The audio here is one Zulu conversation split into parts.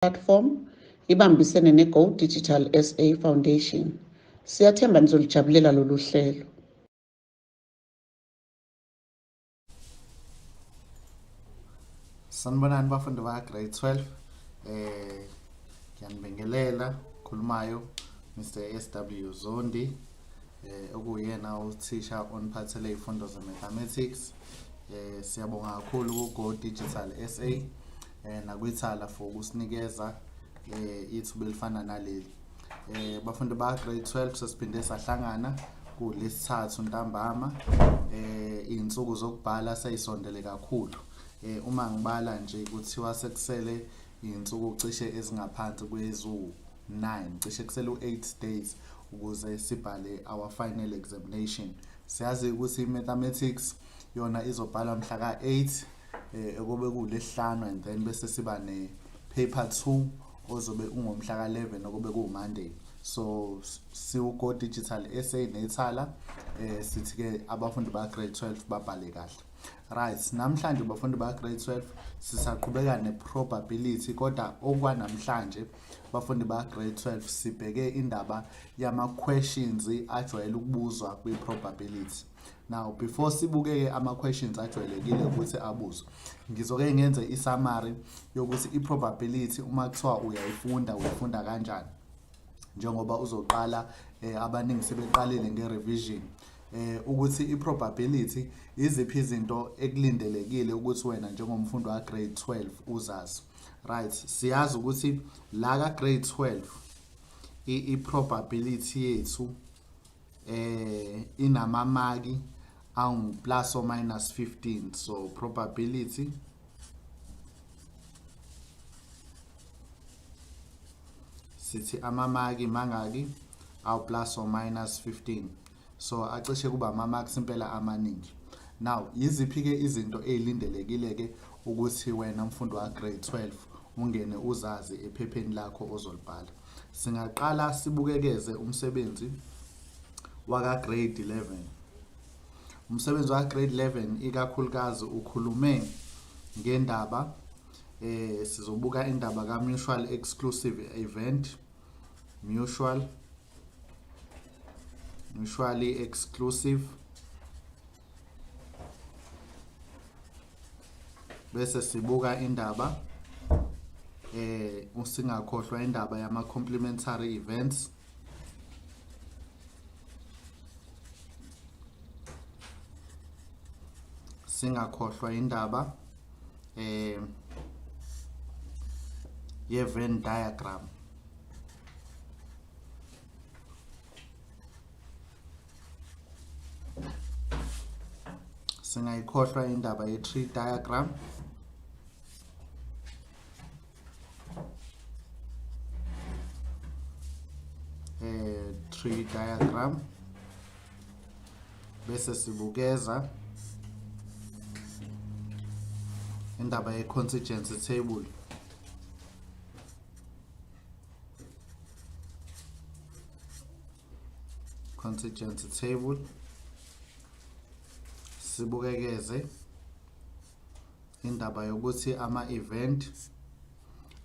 platform ibambisene ne-Go Digital SA Foundation. Siyathemba nizolijabulela lolu hlelo. Sanibonani bafundi ba grade 12. Ngiyanibingelela khulumayo Mr. SW Zondi okuyena uthisha oniphathele izifundo ze-mathematics. Siyabonga kakhulu ku-Go Digital SA nakwithala for ukusinikeza ithuba elifana naleli. Bafundi ba grade 12 sesiphinde sahlangana kulesithathu ntambama. Izinsuku zokubhala seyisondele kakhulu. Uma ngibala nje kuthiwa sekusele izinsuku cishe ezingaphansi kwezu-9, cishe kusele u-8 days ukuze sibhale our final examination. Siyazi ukuthi i-mathematics yona izobhala mhla ka-8 ekube kulesihlanu, and then bese siba ne-paper 2 ozobe ungomhla ka-11 okube kuwuMonday. So siwu-Go Digital SA neThala sithi-ke abafundi ba grade 12 babhale kahle. Right, namhlanje bafundi ba grade 12 sisaqhubeka ne-probability, kodwa okwanamhlanje bafundi ba grade 12 sibheke indaba yama-questions ajwayele ukubuzwa kwi-probability. Now before sibukeke ama-questions ajwayelekile ukuthi abuzwe, ngizoke ngenze i-summary yokuthi i-probability uma kuthiwa uyayifunda kanjani, njengoba uzoqala abaningi sebeqalile nge-revision. Ukuthi i-probability iziphi izinto ekulindelekile ukuthi wena njengomfundi wa grade 12 uzazi. Right, siyazi ukuthi la ka grade 12 i-probability yethu inamamaki angu plus or minus 15. So probability sithi amamaki mangaki awu plus or minus 15. So acishe kuba ama-marks impela amaningi. Now yiziphi-ke izinto ezilindelekile ke ukuthi wena mfundi wa grade 12 ungene uzazi ephepheni lakho ozolibhala. Singaqala sibukekeze umsebenzi waka grade 11. Umsebenzi wa grade 11 ikakhulukazi ukhulume ngendaba sizobuka indaba ka mutual exclusive event, mutually exclusive, bese sibuka indaba usingakhohlwa indaba yama complementary events, singakhohlwa indaba ye Venn diagram, singayikhohlwa indaba ye tree diagram, bese sibukeza indaba ye contingency table, sibukekeze indaba yokuthi ama-event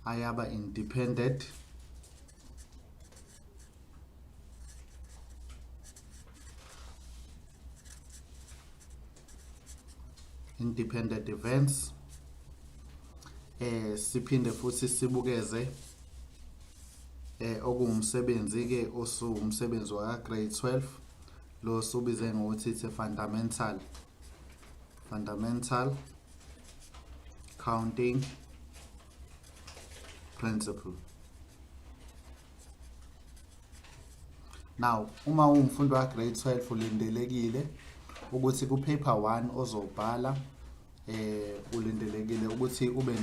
ayaba independent, events. Siphinde futhi sibukeze okuwumsebenzi-ke osuwumsebenzi wa grade 12 lo subize ngokuthi it's a fundamental counting principle. Now uma ungumfundi wa grade 12 ulindelekile ukuthi ku paper 1 ozobhala ulindelekile ukuthi ube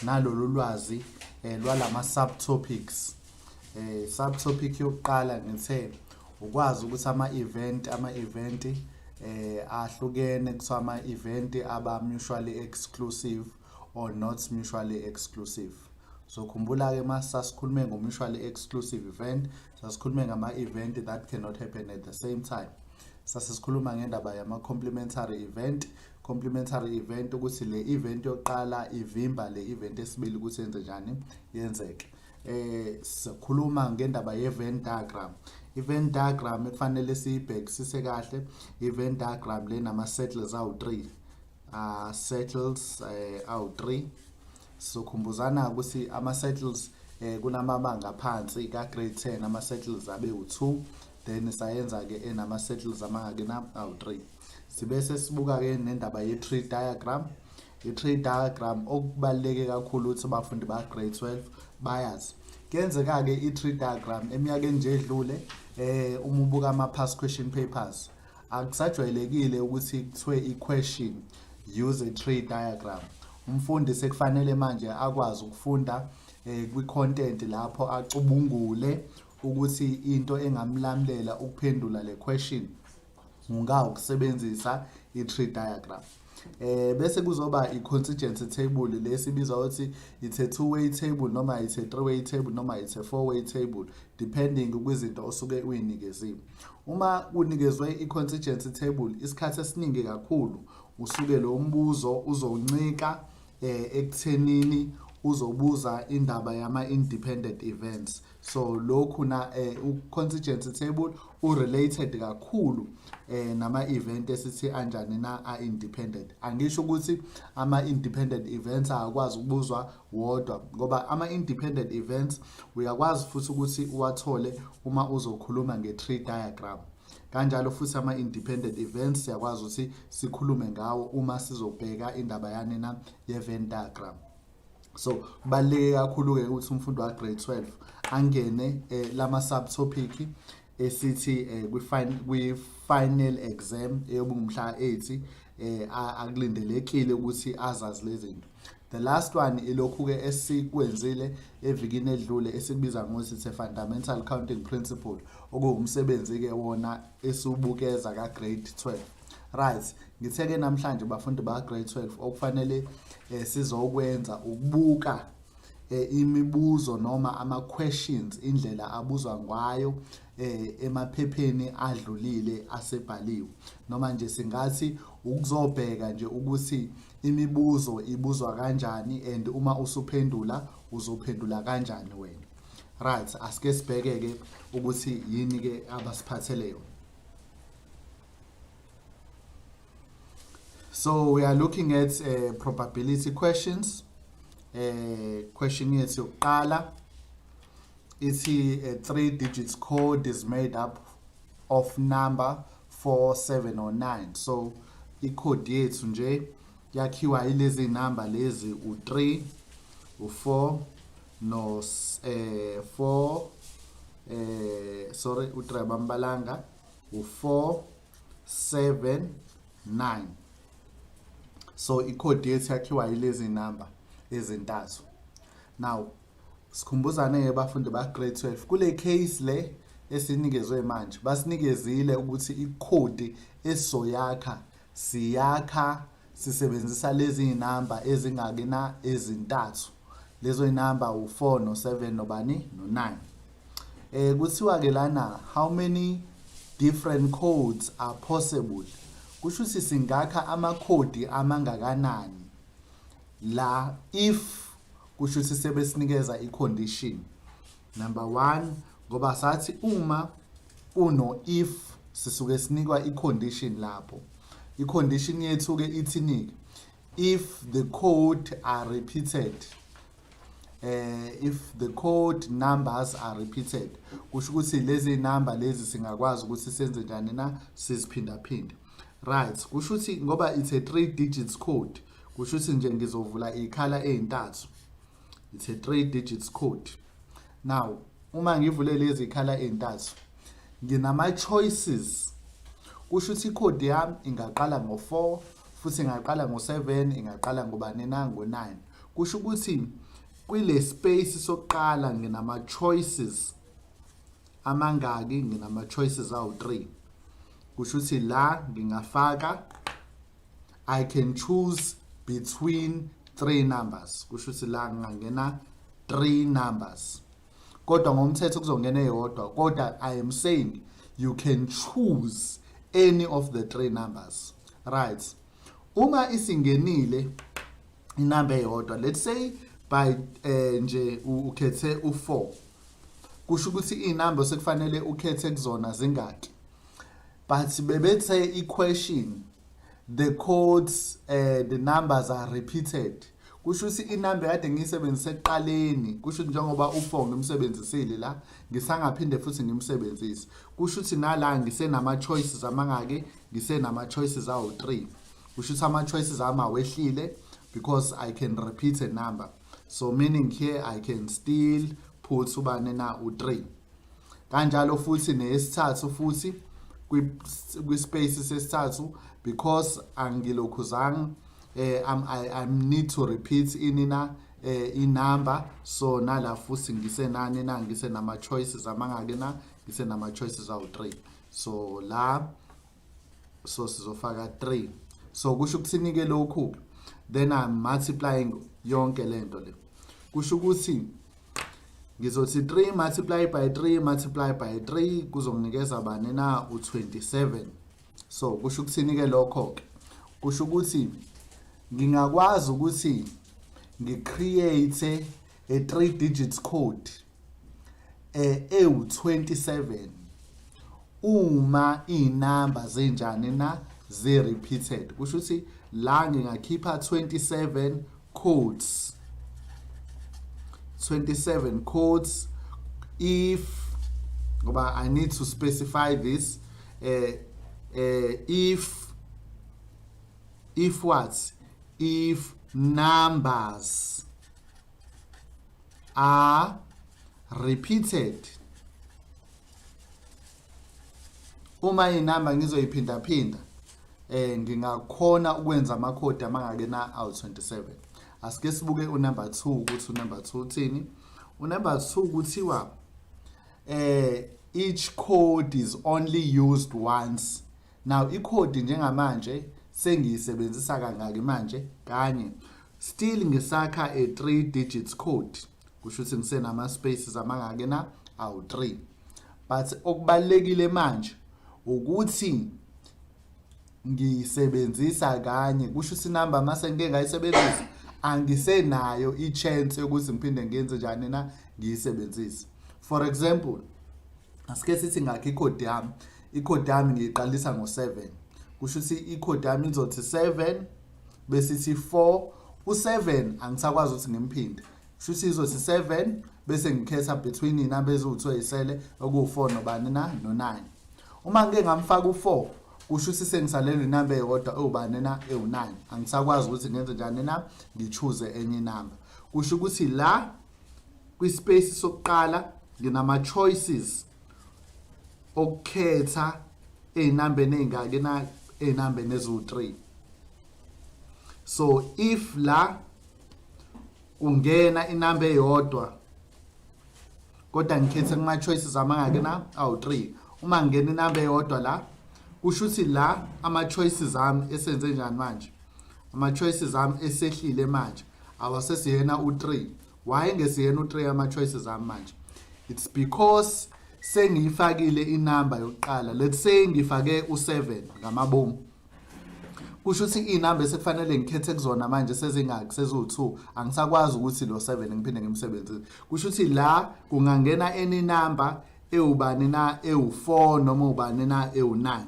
nalolu lwazi lwalama subtopics. Subtopic yokuqala ngithe ukwazi ukuthi ama-event ahlukene, kuthiwa ama-event aba mutually exclusive or not mutually exclusive. So khumbula-ke masasikhulume ngo-mutually exclusive event, sasikhulume ngama-event that cannot happen at the same time. Sasikhuluma ngendaba yama-complementary event. complementary event ukuthi le event yokuqala ivimba le event esibili ukuthi yenze njani yenzeke. Sikhuluma ngendaba ye-Venn diagram. I-Venn diagram ekufanele siyibhekisise kahle. I-Venn diagram le nama-circles awu-3. Circles awu-3. So khumbuzana ukuthi ama-circles kunamabanga phansi ka grade 10 ama-circles abe u2, then sayenza ke enama-circles amangakena awu3. Sibese sibuka ke nendaba ye-tree diagram. I-tree diagram okubaluleke kakhulu ukuthi abafundi ba grade 12 bayazi. Kuyenzeka ke i-tree diagram eminyakeni nje edlule uma ubuka ama-past question papers akusajwayelekile ukuthi kuthiwe i-question use a tree diagram. Umfundi sekufanele manje akwazi ukufunda kwi-content lapho acubungule ukuthi into engamlamulela ukuphendula le question ukusebenzisa i-tree diagram. Bese kuzoba i-contingency table lesibizwa ukuthi it's a two-way table noma it's a three-way table noma it's a four-way table depending kwizinto osuke uyinikeziwe. Uma unikezwe i-contingency table isikhathi esiningi kakhulu usuke lo mbuzo uzoncika ekuthenini uzobuza indaba yama-independent events. So lokhu na u-contingency table u-related kakhulu nama-event esithi anjani na a-independent. Angisho ukuthi ama-independent events akwazi ukubuzwa wodwa ngoba ama-independent events uyakwazi futhi ukuthi uwathole uma uzokhuluma nge-tree diagram. Kanjalo futhi ama-independent events siyakwazi ukuthi sikhulume ngawo uma sizobheka indaba yanena ye-Venn diagram. So kubaluleke kakhulu-ke ukuthi umfundi wa grade 12 angene lama subtopic esithi kwi-final exam eyobungumhla 8 akulindelekile ukuthi azazi lezi zinto. The last one ilokhu-ke esikwenzile evikini edlule esikubiza ngokuthi it's a fundamental counting principle okuwumsebenzi-ke wona esiwubukeza ka grade 12. Right, ngithe-ke namhlanje bafundi ba grade 12 okufanele sizokwenza ukubuka imibuzo noma ama-questions indlela abuzwa ngayo emaphepheni adlulile asebhaliwe, noma nje singathi ukuzobheka nje ukuthi imibuzo ibuzwa kanjani and uma usuphendula uzophendula kanjani wena. Right, asike sibheke-ke ukuthi yini-ke abasiphathele yona. So we are looking at probability questions. Question yethu yokuqala ithi a 3 digits code is made up of number 4, 7 or 9. So i-code yethu nje yakhiwa ilezi number lezi u3, u4 no 4 sorry u3 bambalanga u4, 7, 9. So i-code yethu yakhiwa ilezi number ezintathu. Now sikhumbuzane bafundi ba grade 12 kule case le esinikezwe manje basinikezile ukuthi i-code esizoyakha siyakha sisebenzisa lezi number ezingakena ezintathu. Lezo number u4 no 7 nobani no 9. Kuthiwa ke lana how many different codes are possible. Kusho ukuthi singakha ama-code amangakanani la if kusho ukuthi sebesinikeza i-condition. Number 1 ngoba sathi uma kuno if sisuke sinikwa i-condition lapho. I-condition yethu ke ithini? If the code are repeated. If the code numbers are repeated. Kusho ukuthi lezi number lezi singakwazi ukuthi senze njani na siziphinda phinda. Right, kusho ukuthi ngoba it's a 3 digits code. Kusho ukuthi nje ngizovula ikhala ezintathu. It's a 3 digits code. Now, uma ngivule lezi ikhala ezintathu, nginama choices. Kusho ukuthi icode yami ingaqala ngo4, futhi ingaqala ngo7, ingaqala ngobani na ngo9. Kusho ukuthi kwile space sokuqala nginama choices amangaki, nginama choices awu3. Kusho ukuthi la ngingafaka I can choose between 3 numbers. Kusho ukuthi la ngingangena 3 numbers. Kodwa ngomthetho kuzongena eyodwa. Kodwa I am saying you can choose any of the 3 numbers. Right. uma isingenile inamba eyodwa, let's say by nje ukhethe u4, kusho ukuthi inamba sekufanele ukhethe kuzona zingaki. But bebethe equation, the codes, the numbers are repeated. Kusho ukuthi inamba kade ngiyisebenzise ekuqaleni, kusho ukuthi njengoba u4 ngimsebenzisile la, ngisangaphinde futhi ngimsebenzise. Kusho ukuthi nala ngisenama choices amangaki, ngisenama choices awu3. Kusho ukuthi ama choices ami awehlile because I can repeat a number. So meaning here I can still put ubane na u3. Kanjalo futhi nesithathu futhi kwi space sesithathu, because angilokhuzanga I need to repeat inina inamba. So nala futhi ngisenani na, ngisenama choices amangaki na, ngisenama choices awu3. So la so sizofaka 3. So kusho ukuthini ke lokhu, then I'm multiplying yonke lento le. Kusho ukuthi ngizothi 3 multiply by 3 multiply by 3 kuzonginikeza bani na u27. So kusho ukuthini ke lokho ke, kusho ukuthi ngingakwazi ukuthi ngicreate a 3 digits code ewu27 uma inamba zenjani na ze-repeated. Kusho ukuthi la ngingakhipha 27 codes, 27 codes if, ngoba I need to specify this, if what? If numbers are repeated. Uma inamba ngizoyiphinda phinda ngingakhona ukwenza amakhodi amangaki na awu27. Asike sibuke unumber 2 ukuthi unumber 2 uthini. Unumber 2 kuthiwa each code is only used once. Now icode njengamanje sengiyisebenzisa kangaki manje? Kanye. Still ngisakha a 3 digits code. Kusho ukuthi ngisenama spaces amangaki na awu3. But okubalekile manje ukuthi ngiyisebenzisa kanye. Kusho ukuthi inamba mase ngeke ngayisebenzisa, angisenayo i-chance yokuthi ngiphinde ngenze njani na ngiyisebenzise. For example, asike sithi ngakho icode yami, icode yami ngiyiqalisa ngo7. Kusho ukuthi icode yami izothi 7 bese ithi 4. U7 angisakwazi ukuthi ngimphinde. Kusho ukuthi izothi 7 bese ngikhetha between inamba eziwu2 isele oku4 nobani na no9. Uma ngeke ngamfaka u4, kusho ukuthi sengisalele inamba eyodwa ewubani na ewu9. Angisakwazi ukuthi ngenze njani na ngichoose enye inamba. Kusho ukuthi la kwispace sokuqala nginama choices okukhetha einambeni ezingaki na, einambeni eziwu3. So if la ungena inamba eyodwa kodwa ngikhethe kuma choices amangaki na awu3, uma ngena inamba eyodwa la, kusho ukuthi la ama choices ami esenze njani manje, ama choices ami esehlile manje awasesiyena u3. Why ngesiyena u3 ama choices ami manje? It's because sengiyifakile inamba yokuqala. Let's say ngifake u7 ngamabomu. Kusho ukuthi inamba esekufanele ngikhethe kuzona manje sezingaki, seziwu2. Angisakwazi ukuthi lo7 ngiphinde ngimsebenzise. Kusho ukuthi la kungangena any number ewubani na ewu4 noma ubani na ewu9.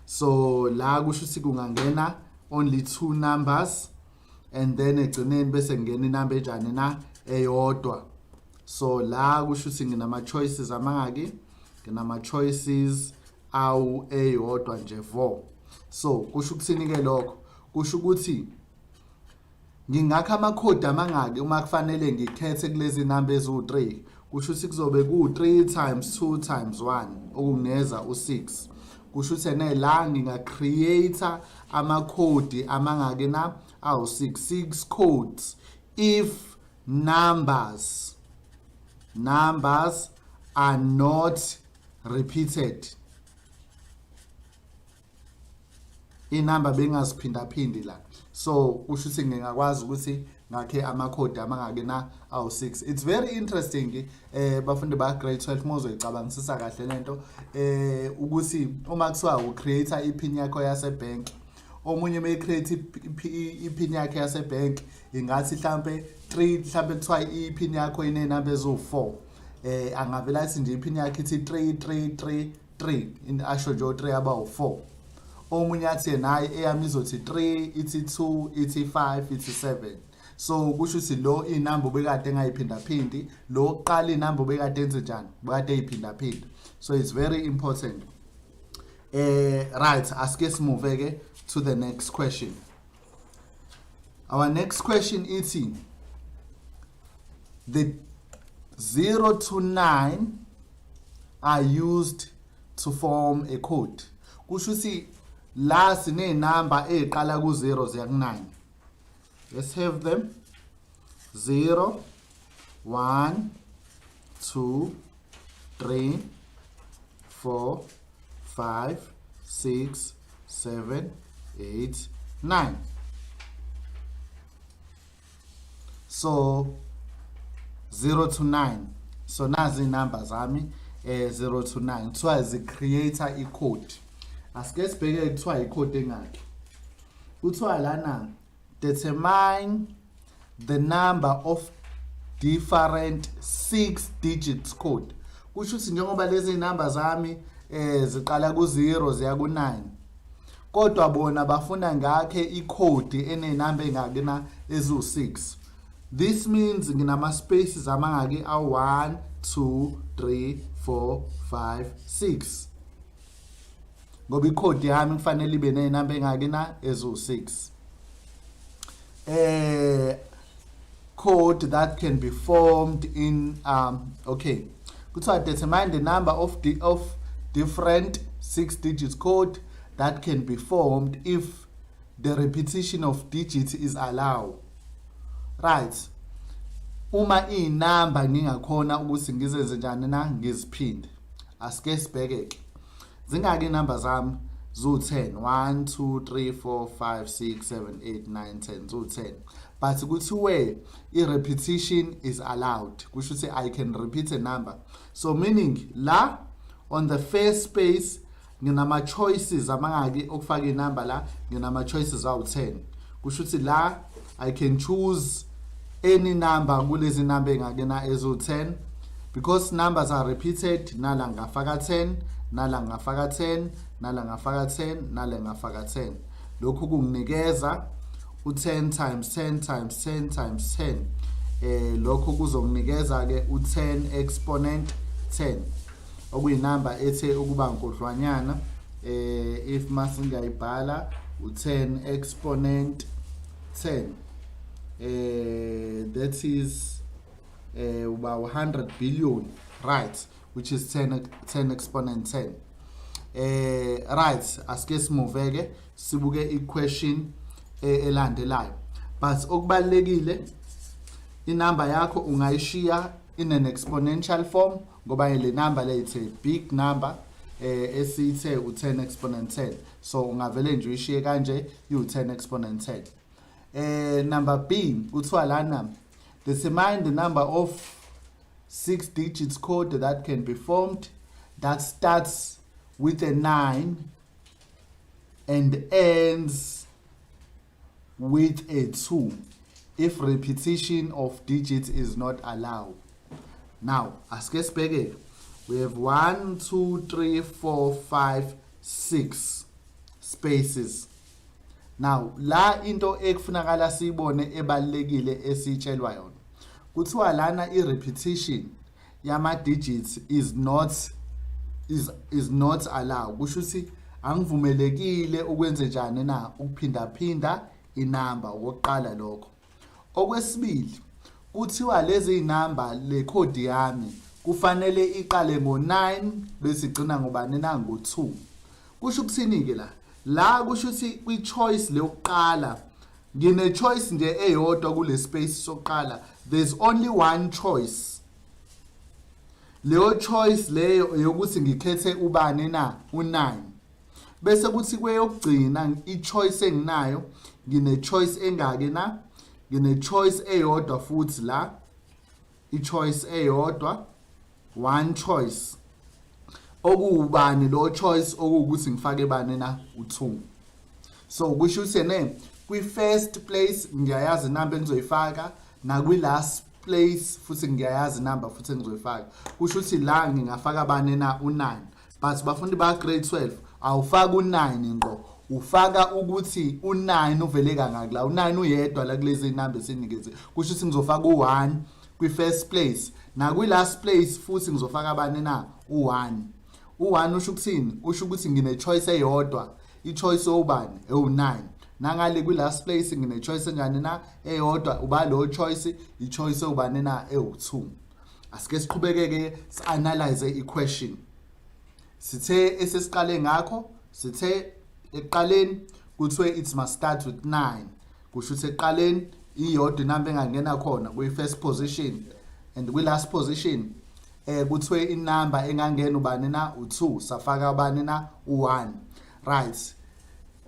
So la kusho ukuthi kungangena only 2 numbers, and then egcineni bese ngena inamba enjani na eyodwa. So la kusho ukuthi nginama choices amangaki, nginama choices awu eyodwa nje 4. So kusho ukuthini ke lokho? Kusho ukuthi ngingakha amakhodi amangaki uma kufanele ngikhethe kulezi namba eziwu3. Kusho ukuthi kuzobe ku3 times 2 times 1 okungeneza u6. Kusho ukuthi la ngingacreate amakhodi amangaki na awu6, 6 codes if numbers are not repeated. Inamba bengaziphinda phindi la. So kusho ukuthi ngingakwazi ukuthi ngakhe amakhodi amangaki na awu6. It's very interesting bafundi ba grade 12 mozoyicabangisisa kahle lento ukuthi uma kuthiwa ucreate ipin yakho yase bank, omunye may create ipin yakhe yasebank ingathi mhlambe 3 mhlambe kuthiwa ipin yakho inenamba ezo4 angavela athi nje ipin yakhe ithi 3333 asho nje 3 abawu4 omunye athi naye eyami izothi 3 ithi 2 ithi 5 ithi 7 so kusho ukuthi lo inamba obekade engayiphinda phindi lo oqala inamba obekade enze njani bekade eyiphinda phinda so it's very important. Right, asike simove ke to the next question. Our next question is the 0 to 9 are used to form a code. Kusho ukuthi la sine number eqala ku 0 ziya ku 9. Let's have them 0 1 2 3 4 5 6 7 8 9. So 0 to 9. So nazi numbers zami 0 to 9 kuthiwa zi-creator i-code. Asike sibheke kuthiwa i-code engakhi. Kuthiwa lana determine the number of different 6 digits code. Kusho ukuthi njengoba lezi number zami ziqala ku 0 ziya ku 9 kodwa bona bafuna ngakhe i-code enenamba engakena ezu6. This means nginama spaces amangaki a1 2 3 4 5 6 ngoba i-code yami kufanele ibe nenamba engakena ezu6. Code that can be formed in okay, kuthiwa determine the number of different 6 digits code that can be formed if the repetition of digits is allowed. Right, uma inamba ngingakhona ukuthi ngizenze njani na ngiziphinde. Asike sibheke ke zingaki inamba zami zu10 1 2 3 4 5 6 7 8 9 10 zu10 but kuthiwe i-repetition is allowed kusho ukuthi I can repeat a number, so meaning la on the first space nginama choices amangaki okufaka inamba la nginama choices awu10 kusho ukuthi la I can choose any number kulezi number engakena ezo10 because numbers are repeated. Nala ngafaka 10 nala ngafaka 10 nala ngafaka 10 nala ngafaka 10 lokhu kunginikeza u10 times 10 times 10 times 10 lokhu kuzonginikeza ke u10 exponent 10 okuyinamba ethe ukuba nkodlwanyana if masingayibhala u10 exponent 10 that is about 100 billion, right, which is 10 exponent 10. Right, asike simuveke sibuke i-question elandelayo, but okubalekile inamba yakho ungayishiya in an exponential form ngoba le number le ithe big number esithe u10 exponent 10, so ungavele nje uyishiye kanje u10 exponent 10. Number B kuthiwa lana determine the number of 6 digits code that can be formed that starts with a 9 and ends with a 2 if repetition of digits is not allowed. Now, asike sibheke, we have 1 2 3 4 5 6 spaces. Now la into ekufunakala siyibone ebalekile esitshelwa yona kuthiwa lana i-repetition yama digits is not allowed. Kusho ukuthi angivumelekile ukwenze njani na ukuphinda phinda inamba okokuqala lokho. Okwesibili kuthiwa lezi inamba le code yami kufanele iqale ngo9 bese igcina ngobani na ngo2. Kusho ukuthini ke la kusho ukuthi kwi-choice leyokuqala ngine choice nje eyodwa kule space sokuqala, there's only one choice. Leyo choice leyo yokuthi ngikhethe ubani na u9 bese kuthi kweyokugcina i-choice enginayo ngine choice engake na ngine choice eyodwa futhi la i-choice eyodwa one choice okuwubani lo choice okuwukuthi ngifake bani na u2. So kusho ukuthi ne kwi-first place ngiyayazi inamba engizoyifaka nakwi-last place futhi ngiyayazi inamba futhi engizoyifaka. Kusho ukuthi la ngingafaka bani na u9, but bafundi ba grade 12 awufaka u9 ngqo, ufaka ukuthi u9 uvele kangaki la, u9 uyedwa la kulezi inamba esinikeze. Kusho ukuthi ngizofaka u1 kwi-first place nakwi-last place futhi ngizofaka bani na u1. U1 usho ukuthini? Usho ukuthi ngine-choice eyodwa, i-choice obani ewu9. Nangale kwi-last place ngine-choice enjani na eyodwa, uba lo choice i-choice ewubani na ewu2. Asike siqhubeke-ke si-analyze i-question. Sithe esesiqale ngakho, sithe ekuqaleni kuthiwe it must start with 9. Kusho ukuthi ekuqaleni iyodwa inamba engangena khona kwi-first position, and kwi-last position kuthiwe inamba engangena ubani na u2, safaka ubani na u1. Right.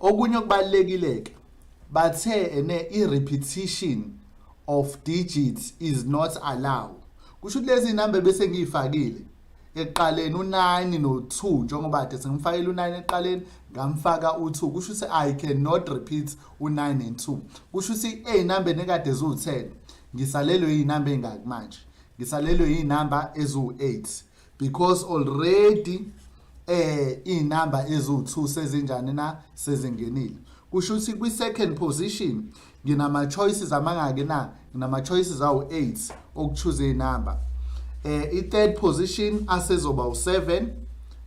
Okunye okubalekile-ke bathe i-repetition of digits is not allowed. Kusho ukuthi lezi inamba bese ngiyifakile ekuqaleni u9 no2, njengoba kade sengifakile u9 ekuqaleni ngamfaka u2. Kusho ukuthi I cannot repeat u9 and 2. Kusho ukuthi ey'nambeni ekade eziwu10 ngisalelwe iy'namba ey'ngaki manje? Ngisalelwe iy'namba eziwu8, because already iy'namba eziwu2 sezinjani na sezingenile. Kusho ukuthi kwi-second position nginama-choices amangaki na? Nginama-choices awu8 okuchoose iy'namba. I-third position asezoba u7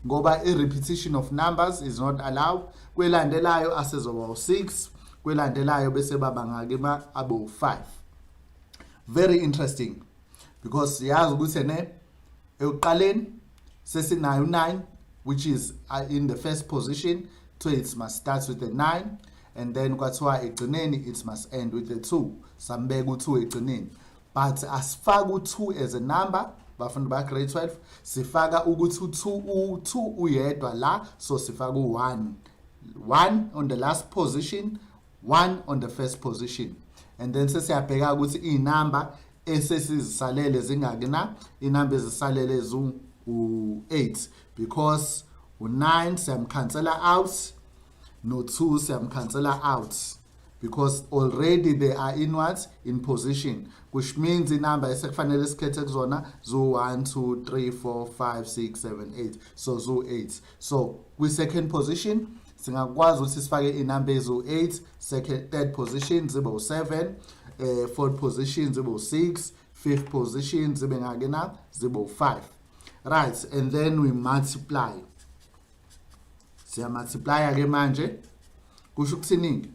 ngoba i-repetition of numbers is not allowed. Kwelandelayo asezoba u6, kwelandelayo bese baba ngaki ma abu5. Very interesting, because siyazi ukuthi ekuqaleni sesinayo u9, which is in the first position, so it must start with a 9, and then kwathiwa egcineni it must end with a 2. Sambeka u2 egcineni, but asifaka u2 as a number. Bafundi ba grade 12 sifaka ukuthi u2 uyedwa la, so sifaka u1 on the last position, 1 on the first position, and then sesiyabheka ukuthi iy'namba esesizisalele zingaki na. Inamba ezisalele u8, because u9 siyamkhansela out no2 siyamkhansela out, because already they are in what? In position, which means inamba esekufanele sikhethe kuzona zu1 2 3 4 5 6 7 8, so zu8. So kwi-second position singakwazi ukuthi sifake inamba ezu8, third position zibe u7, fourth position zibe u6, fifth position zibe ngaki na? Zibe u5. Right, and then we multiply. Siyamultiply ke manje. Kusho ukuthini?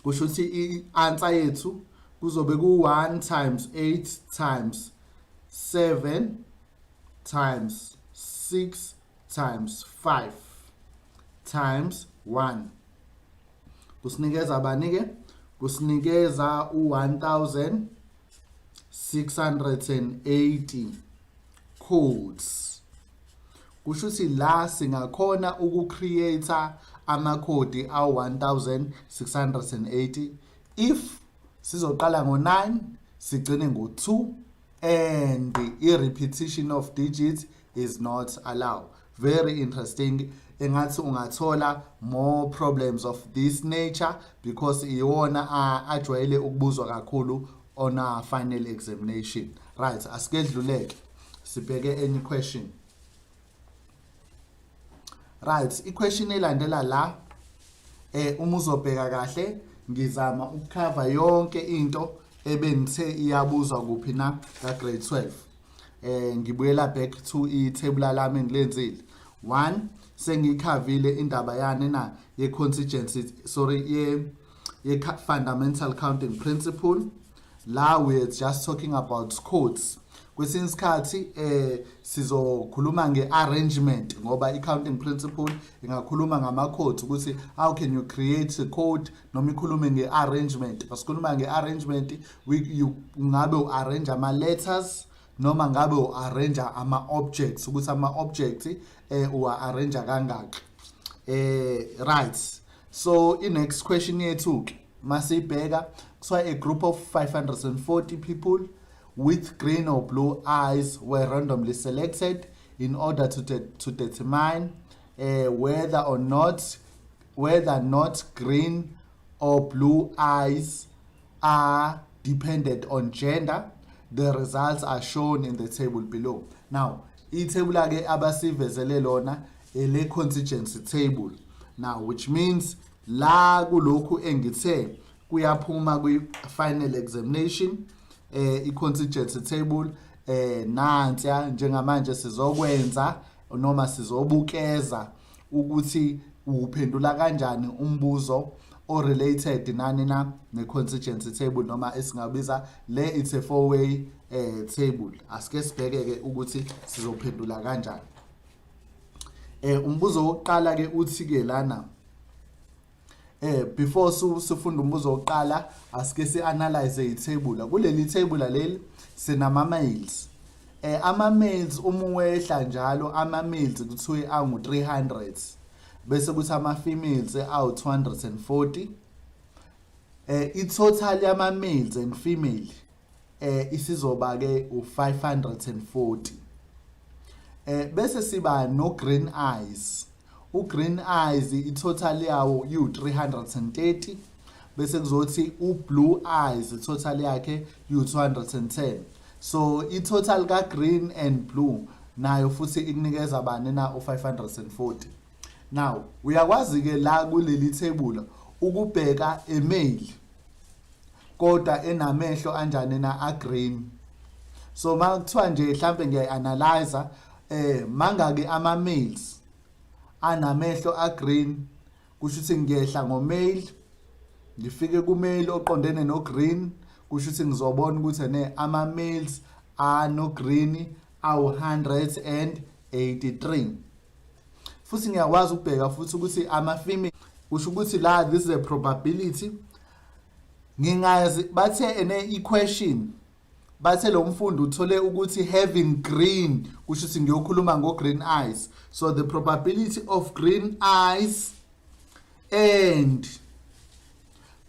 Kusho ukuthi i-answer yethu kuzobe ku1 times 8 times 7 times 6 times 5 times 1. Kusinikeza bani ke? Kusinikeza u1680 codes. Kusho ukuthi la singakhona ukucreate amakhodi awu1680 if sizoqala ngo9 sigcine ngo2 and i-repetition of digits is not allowed. Very interesting. Engathi ungathola more problems of this nature, because iwona ajwayele ukubuzwa kakhulu on our final examination. Right, asikedluleke sibheke any question. Right, i-question elandela la uma uzobheka kahle ngizama ukucover yonke into ebengithe iyabuzwa kuphi na ka grade 12. Ngibuyela back to i-table lami engilenzile. 1, sengikhavile indaba yani na ye-contingency, ye-fundamental counting principle. La we're just talking about codes. Kwesinye isikhathi sizokhuluma nge-arrangement ngoba i-counting principle ingakhuluma ngama-codes ukuthi how can you create a code, noma ikhulume nge-arrangement. Basikhuluma nge-arrangement ngabe u-arrange ama-letters noma ngabe u-arrange ama-objects, ukuthi ama-objects uwa-arrange kangaki. Right, so i-next question yethu masibheka kuthiwa a group of 540 people with green or blue eyes were randomly selected in order to determine whether or not whether not green or blue eyes are dependent on gender. The results are shown in the table below. Now, i-table ake abasivezele lona ele contingency table. Now, which means la kulokhu engithe kuyaphuma kwi-final examination i-contingency table nansiya njengamanje sizokwenza noma sizobukeza ukuthi uphendula kanjani umbuzo o-related nani na ne-contingency table noma esingabiza le it's a four-way table. Asike sibheke-ke ukuthi sizophendula kanjani. Umbuzo wokuqala-ke uthi-ke lana before sifunda umbuzo wokuqala asike si-analyze ithebula. Kuleli thebula leli sinama-males. Ama-males uma wehla njalo ama-males kuthiwe angu-300 bese kuthi ama-females awu-240. I-total yama-males and female isizoba-ke u-540. Bese siba no-green eyes. U-green eyes i-total yawo yu-330 bese kuzothi u-blue eyes i-total yakhe yu-210. So i-total ka-green and blue nayo futhi ikunikeza bani na u-540. Now uyakwazi-ke la kuleli thebula ukubheka a-male kodwa enamehlo anjani na a-green. So ma kuthiwa nje mhlampe ngiyayi-analyzer mangake ama-males anamehlo a-green kusho ukuthi ngiyehla ngo-male ngifike ku-male oqondene no-green kusho ukuthi ngizobona ukuthi ama-males ano-green awu-183. Futhi ngiyakwazi ukubheka futhi ukuthi ama-female kusho ukuthi la this is a probability. Ngingazi bathe i-question bathe lo mfundi uthole ukuthi having green kusho ukuthi ngiyokhuluma ngo-green eyes. So the probability of green eyes and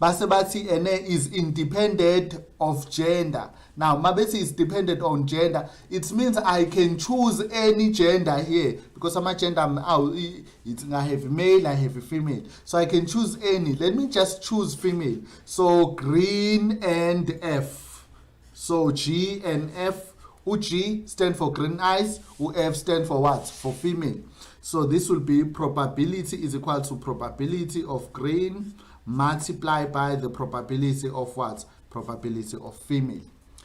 base bathi is independent of gender. Now mabese is dependent on gender, it means I can choose any gender here because I'm a gender I have a male, I have a female, so I can choose any. Let me just choose female. So green and F. So G and F. G stand for green eyes, F stand for what? For female. So this will be probability is equal to probability of green multiplied by the probability of what? Probability of female.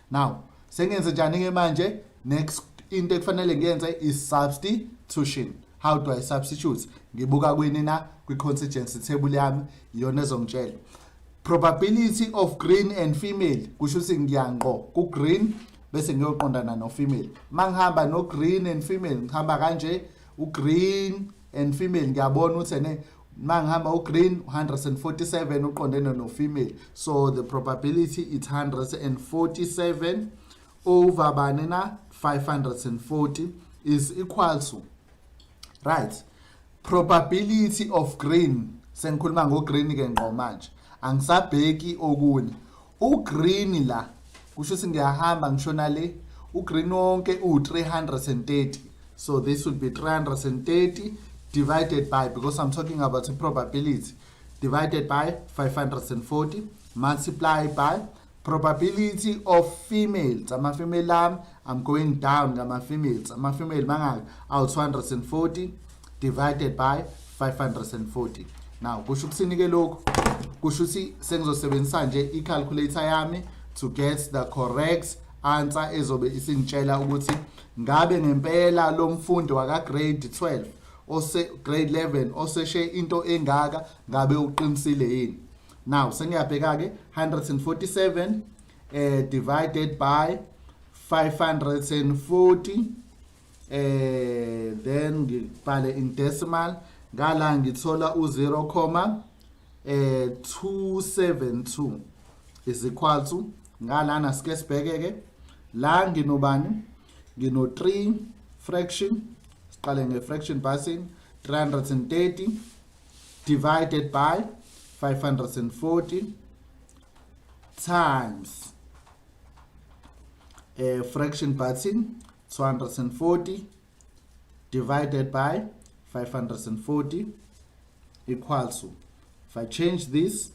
Now, sengenze njani manje? Next into ekufanele ngiyenze is substitution. How do I substitute? Ngibuka kweni na kwi-contingency table yami iyona ezongitshela. Probability of green and female kusho ukuthi ngiyanqo ku green bese ngiyoqondana no female. Mangihamba no green and female ngihamba kanje u-green and female ngiyabona ukuthi mangihamba u-green 147 uqondene no female. So the probability is 147 over bani na 540 is equal to, right, probability of green. Sengikhuluma ngo-green ke ngqo manje angisabheki okunye. U-green la kusho ukuthi ngiyahamba ngishona le u-green wonke u-330. So this will be 330 divided by, because I'm talking about a probability, divided by 540 multiplied by probability of females. I'm a female, I'm going down. I'm a females. I'm a female mangaka out 240 divided by 540. Now kusho ukuthini ke lokho? Kusho ukuthi sengizosebenzisa nje i-calculator yami to get the correct answer ezobe isingitshela ukuthi ngabe ngempela lo mfundi waka grade 12 ose grade 11 oseshe into engaka ngabe uqinisile yini. Now sengiyabheka ke 147 divided by 540 then ngibhale in decimal ngala ngithola u-0.272 is equal to ngalana sike sibheke ke la nginobani ngino 3 fraction siqale nge-fraction passing 330 divided by 540 times fraction passing 240 divided by 540 equal to, if I change this,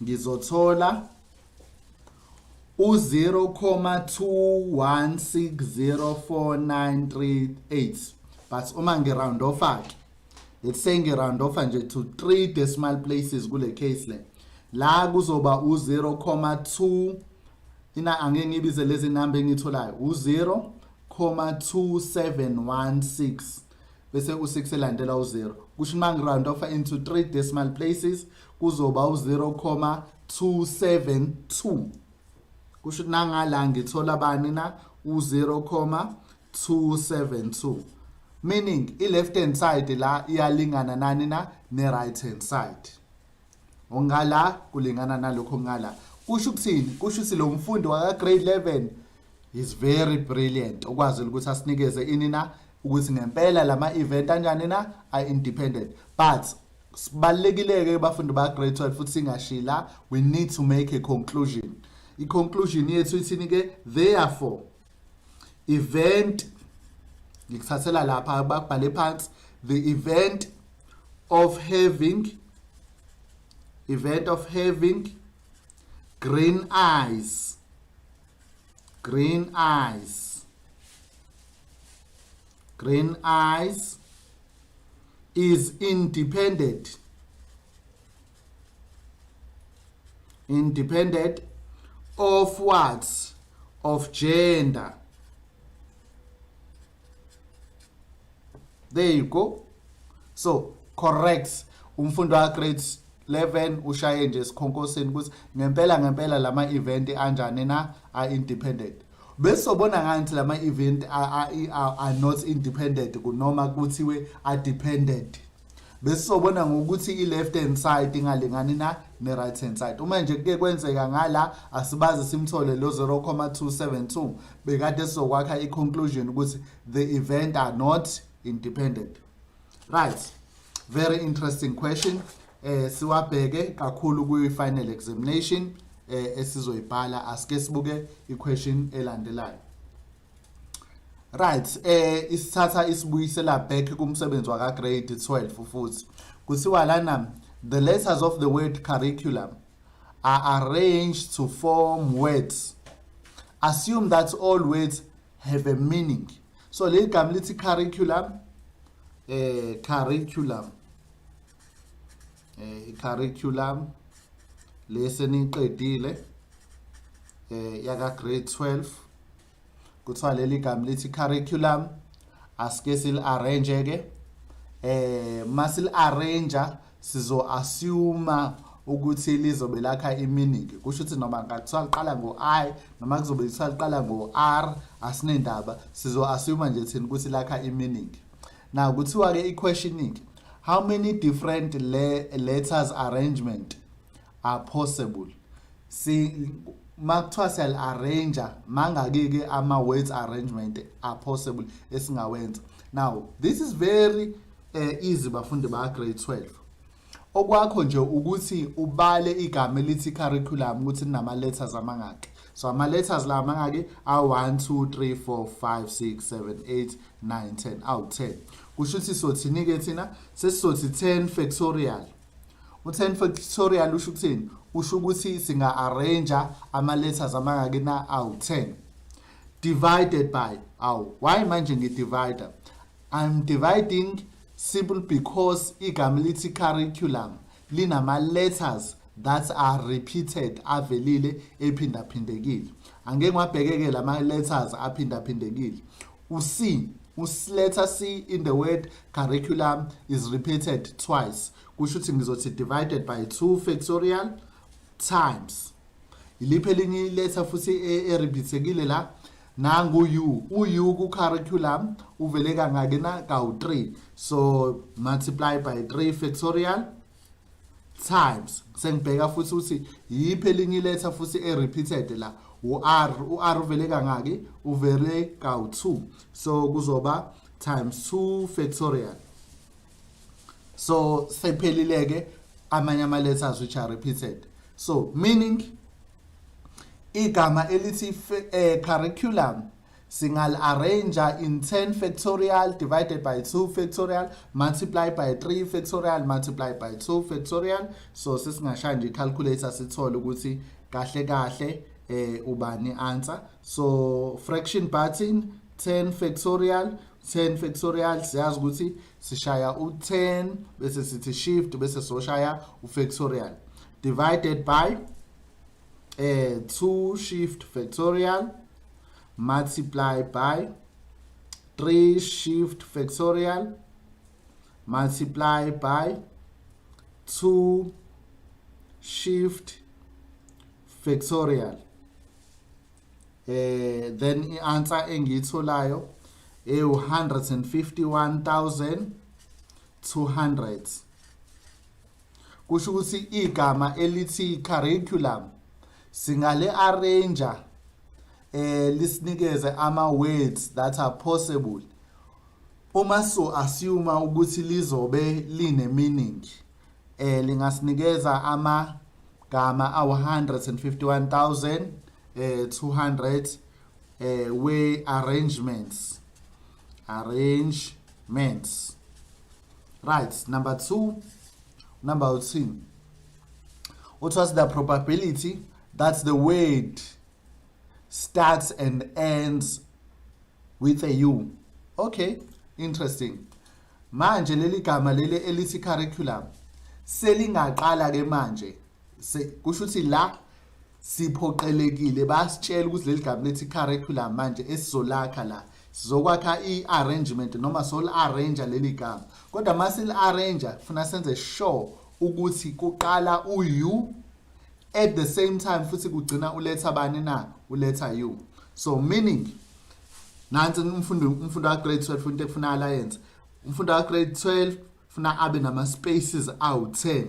ngizothola u-0.2160498, but uma ngi-round off, let's say ngi-round off nje to 3 decimal places kule case le, la kuzoba u-0.2, angeke ngibize lezi number engitholayo, u-0.2716 bese u6 elandela u0, kusho uma ngi-round off into 3 decimal places kuzoba u-0.272, kusho nangala ngithola bani na u-0.272, meaning i-left hand side la iyalingana nani na ne-right hand side, ongala kulingana nalokho ngala. Kusho ukuthini? Kusho ukuthi lo mfundi waka grade 11 is very brilliant, ukwazi ukuthi asinikeze ini na ukuthi ngempela lama event kanjani na independent. But sibalekile bafundi ba grade 12 futhi singashila, we need to make a conclusion. I conclusion yethu ithini ke? Therefore event, ngikuthathela lapha bakubhale phansi, the event of having green eyes is independent of what? Of gender. There you go. So correct. Umfundi wa grade 11 ushaye nje sikhonkosini ukuthi ngempela lama event anjani na independent. Bese sobona ngathi lama event are not independent kunoma kuthiwe are dependent. Bese sobona ngokuthi i-left hand side ingalingani na ne-right hand side. Uma nje kuke kwenzeka ngala asibaze simthole lo 0.272 bekade sokwakha i-conclusion ukuthi the event are not independent. Right, very interesting question. Siwabheke kakhulu kwi-final examination esizoyibhala. Asike sibuke i-question elandelayo. Right, isithatha isibuyisela back kumsebenzi waka grade 12 futhi. Kuthiwa lana, the letters of the word curriculum are arranged to form words. Assume that all words have a meaning. So le gama lithi curriculum, curriculum lesson iqedile yaka grade 12, kuthiwa leli gama lithi curriculum. Asike sil arrange ke, masil arrange sizo assume ukuthi lizobe lakha i-meaning. Kusho ukuthi noma ngakuthiwa liqala ngo-I noma kuzobe kuthiwa liqala ngo-R asinendaba, sizo assume nje thina ukuthi lakha i-meaning. Now kuthiwa ke i-questioning, how many different letters arrangement are possible? See, makuthiwa siyal arrange mangake ama words arrangement are possible esingawenza. Now this is very easy bafundi ba grade 12. Okwakho nje ukuthi ubale igama elithi curriculum ukuthi linama letters amangaki. So ama letters la amangaki a1 2 3 4 5 6 7 8 9 10 out 10. Kusho ukuthi sothini ke thina sesizothi 10 factorial. U10 factorial usho ukuthini? Usho ukuthi singa arrange ama letters amangaki na awu10 divided by why manje ngi-divider? I'm dividing simple because igama lithi curriculum linama letters that are repeated avelile ephindaphindekile. Angeke ngwabhekeke lama letters aphindaphindekile. Letter C in the word curriculum is repeated twice. Kusho ukuthi ngizothi divided by 2 factorial times iliphi elinye letter futhi repeatekile la, nangu u ku curriculum uvele kangaki na kawu3, so multiply by 3 factorial times. Sengibheka futhi ukuthi yiphi elinye letter futhi repeated la, u-R uvele kangaki, uvele kawu2, so kuzoba times 2 factorial. So sephelileke amanye ama letters which are repeated. So meaning igama elithi curriculum singal arrange in 10 factorial divided by 2 factorial multiply by 3 factorial multiply by 2 factorial. So sesingashaya nje calculator sithole ukuthi kahle kahle ubani answer. So fraction button 10 factorial siyazi ukuthi sishaya u10 bese sithi shift bese soshaya ufactorial divided by 2 shift factorial multiply by 3 shift factorial multiply by 2 shift factorial. Then i-answer engiyitholayo 151,200. Kusho ukuthi igama elithi curriculum singale arrange lisinikeze ama words that are possible. Uma so assume ukuthi lizobe line meaning lingasinikeza ama gama awu-151,200 way arrangements. Right, number 2. What was the probability that the word starts and ends with a U? Okay, interesting. Manje leli gama leli elithi curriculum selingaqala ke manje kusho ukuthi la siphoqelekile basitshela ukuthi leli gama lethi curriculum manje esizolakha la sizokwakha i-arrangement noma sol-arrange leli gama, kodwa masil-arrange funa senze sure ukuthi kuqala u-U at the same time futhi kugcina uletha bani na uletha U. So meaning nansi umfundo wa grade 12 into efuna alliance, umfundo wa grade 12 funa abe nama spaces awu-10.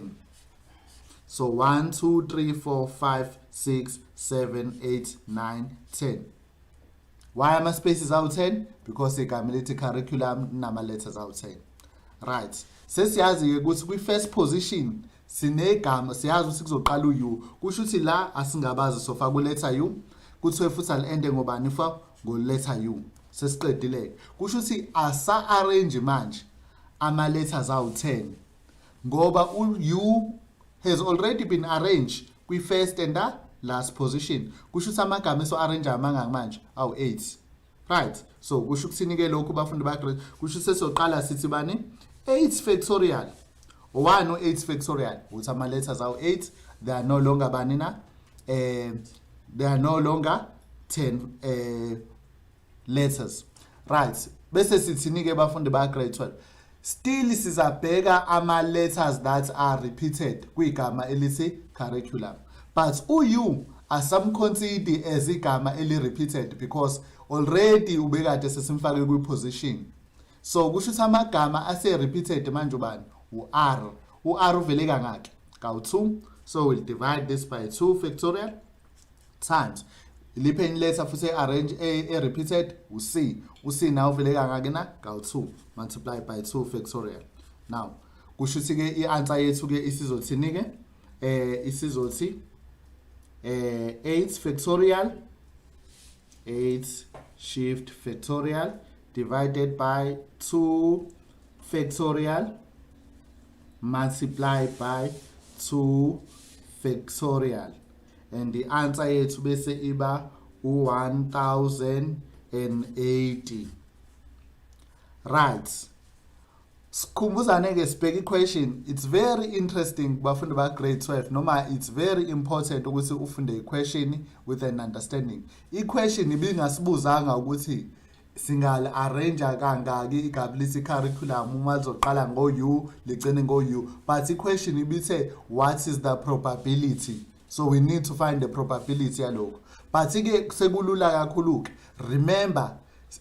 So 1 2 3 4 5 6 7 8 9 10. Why am I spaces awu-10? Because igama lithi curriculum nama letters awu-10. Right, sesiyazi ukuthi kwi first position sinegama siyazi ukuthi kuzoqala u-U, kusho ukuthi la asingabazi sofa kuletha U, kuthiwe futhi aliende ngobani fa ngoletha U. Sesiqedile kusho ukuthi asa arrange manje ama letters awu-10 ngoba u-U has already been arranged kwi first and the last position. Kusho ukuthi amagama eso arrange amangaki manje awu-8. Right, so kusho ukusinike lokhu bafundi bakhe, kusho sesoqala sithi bani 8 factorial 1 or 8 factorial ukuthi ama letters awu-8 they are no longer bani na they are no longer 10 letters. Right, bese sithinike bafundi ba grade 12 still sizabheka ama letters that are repeated kwigama elithi curriculum, but u-U asamconsider as igama eli repeated because already ubekade sesimfake kwi position. So kusho ukuthi amagama ase repeated manje ubani u-R uvele kangaki ka-2. So we'll divide this by 2 factorial times iliphe letter futhi arrange a repeated u-C nawo uvele kangaki na ka-2 multiply by 2 factorial. Now kusho ukuthi ke i-answer yethu ke isizothini ke isizothi 8 factorial 8 shift factorial divided by 2 factorial multiply by 2 factorial, and the answer yethu bese iba 1080. Right, sikhumbuzane ke sibheke question. It's very interesting bafundi ba grade 12 noma it's very important ukuthi ufunde i-question with an understanding. I-question ibingasibuzanga ukuthi singal arrange kangaki igama lithi curriculum uma lizoqala ngo-U ligcine ngo-U, but i-question ibithe what is the probability, so we need to find the probability yalokho. But ke sekulula kakhulu ke remember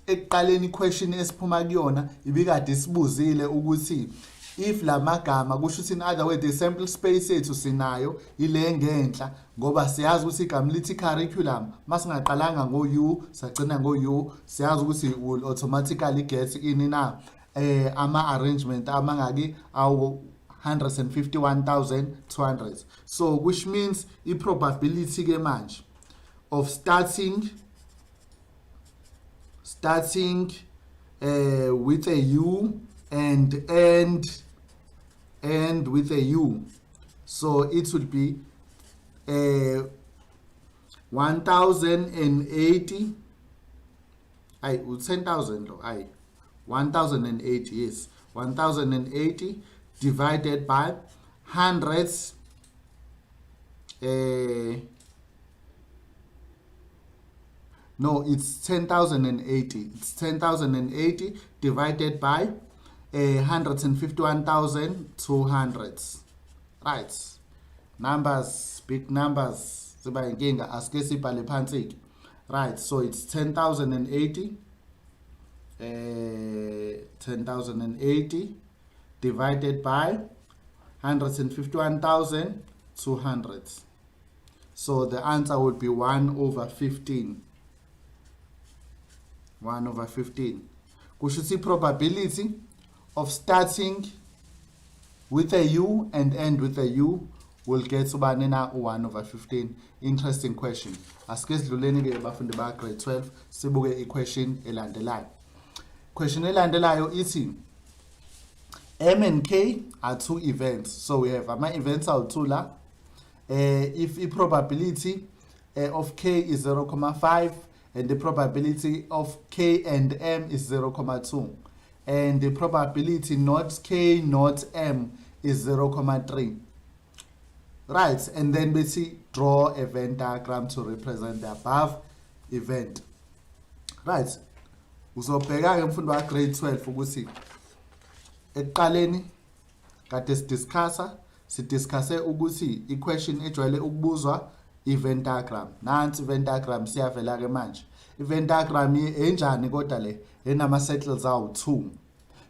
ekuqaleni i-question esiphuma kuyona ibikade sibuzile ukuthi if la magama kusho ukuthi in other way the sample space ethu sinayo ile ngenhla ngoba siyazi ukuthi igama lithi curriculum masingaqalanga ngo-U sagcina ngo-U, siyazi ukuthi will automatically get in na ama arrangement amangaki awu 151,200. So which means i-probability ke manje of starting starting with a U and end with a U. So it would be 1080. 10,000. 1080, yes. 1080 divided by hundreds. No, it's 10,080. It's 10,080 divided by 151,200. Right. Numbers, big numbers. Right, so it's 10,080. 10,080 divided by 151,200. So the answer would be 1/15. 1/15. Kusho ukuthi probability of starting with a U and end with a U will get ubani na 1/15. Interesting question. Asike sidluleni ke abafundi ba grade 12 sibuke equation elandelayo. Question elandelayo ithi M and K are two events. So we have ama events awu2 la. If the probability of K is 0.5 and the probability of K and M is 0.2 and the probability not K not M is 0.3. Right, and then we see draw a Venn diagram to represent the above event. Right, uzobheka ke mfundo wa grade 12 ukuthi ekuqaleni kade sidiscusse ukuthi equation ejwayele ukubuzwa event diagram. Nansi event diagram siyavela ke manje. Event diagram enjani kodwa le enama circles awu2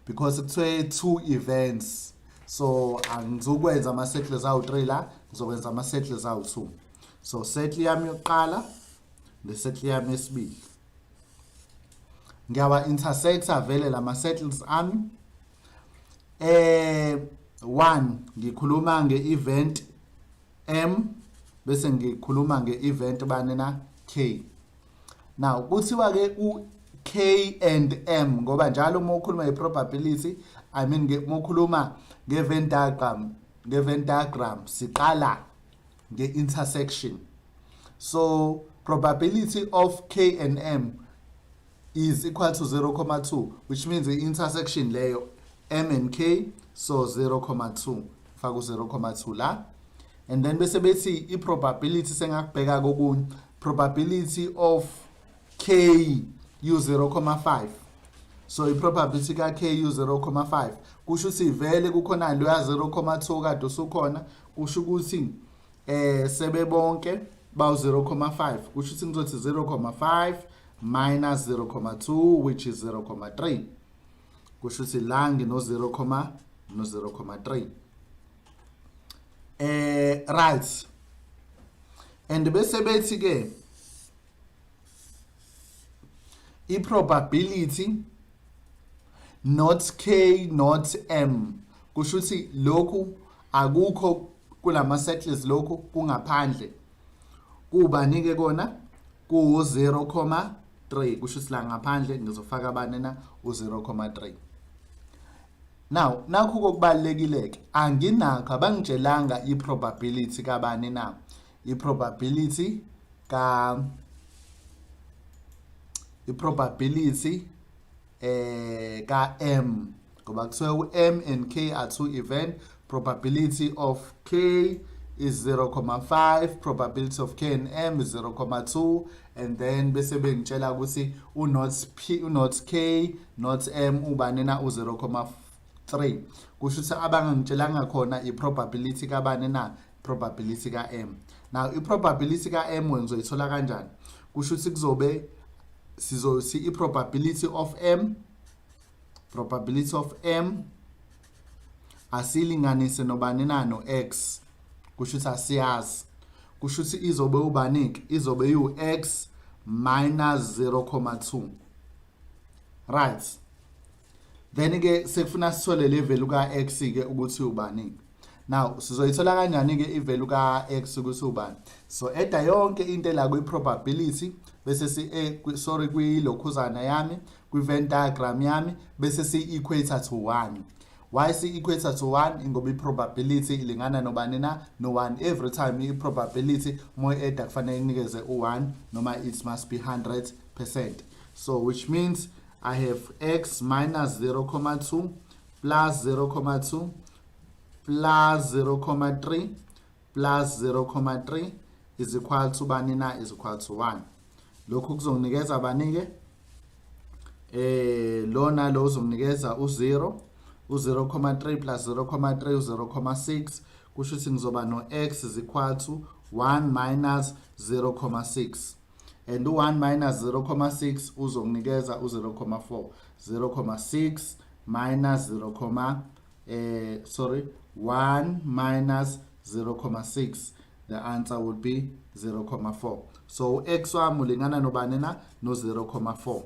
because kuthiwe two events. So angizokwenza ama circles awu3 la, ngizokwenza ama circles awu2. So circle yami yokuqala ne circle yami yesibili. Ngiyawa intersecta vele lama circles ami. 1 ngikhuluma nge-event M bese ngikhuluma nge-event bani na K. Now kuthiwa ke u-K and M ngoba njalo uma ukhuluma nge-probability I mean uma ukhuluma nge-Venn diagram siqala nge-intersection. So probability of K and M is equal to 0.2, which means the intersection leyo M and K, so 0.2. Faku 0.2 la. And then bese bethi i-probability sengakubheka kokunye, probability of K u 0.5. So i-probability ka K u 0.5. Kusho ukuthi vele kukhona lo ya 0.2 kade usukhona, kusho ukuthi sebe bonke ba 0.5. Kusho ukuthi ngizothi 0.5 minus 0.2 which is 0.3. Kusho ukuthi la ngino 0.3. Right. And bese bethi ke i-probability not K not M. Kusho ukuthi lokhu akukho kulama circles, lokhu kungaphandle. Kubani ke kona ku 0.3. Kusho ukuthi la ngaphandle ngizofaka bani na u0.3. Now nakho kokubalekile ke anginakho abangitshelanga i-probability kabani na i-probability ka M ngoba kuthiwa M and K are two event. Probability of K is 0.5, probability of K and M is 0.2, and then bese bengitshela ukuthi not K not M ubani na u0.3. Kusho ukuthi abangangitshelanga khona i-probability kabani na probability ka M. Now i-probability ka M wengizoyithola kanjani? Kusho ukuthi kuzobe sizothi i-probability of M asilinganise nobani na no X. Kusho ukuthi asiyazi. Kusho ukuthi izobe ubani? Izobe yu X minus 0.2. Right. Then ke sekufuna sithole level ka X ke ukuthi ubani. Now sizoyithola kanjani ke ivalue ka x ukuthi ubani? So eda yonke into la kwi probability bese si sorry kwi lokhuzana yami kwi Venn diagram yami bese si equator to 1. Why si equator to 1? Ingoba i-probability ilingana nobani na no 1. Every time i-probability moy eda kufanele inikeze u1 noma it must be 100%. So which means I have x minus 0.2 plus 0.2 plus 0.3 plus 0.3 is equal to bani na is equal to 1. Lokhu kuzonginikeza bani ke lona lo uzonginikeza u0 u0.3 plus 0.3 u0.6 kusho ukuthi ngizoba no x is equal to 1 minus 0.6 and u1 minus 0.6 uzonginikeza u0.4 0.6 minus 1 minus 0.6 the answer would be 0.4. So x wami ulingana nobani na no 0.4.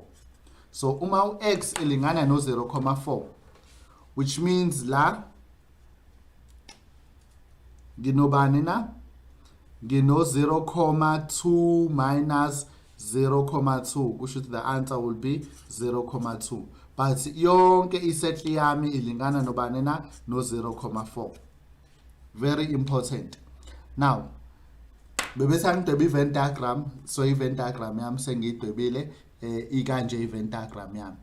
So uma x ilingana no 0.4 which means la nginobani na ngino 0.2 minus 0.2 kusho ukuthi the answer will be 0.2 but yonke iset yami ilingana nobani na no 0.4. Very important. Now bebese angidweba i-Venn diagram, so i-Venn diagram yami sengiyidwebile ikanje i-Venn diagram yami.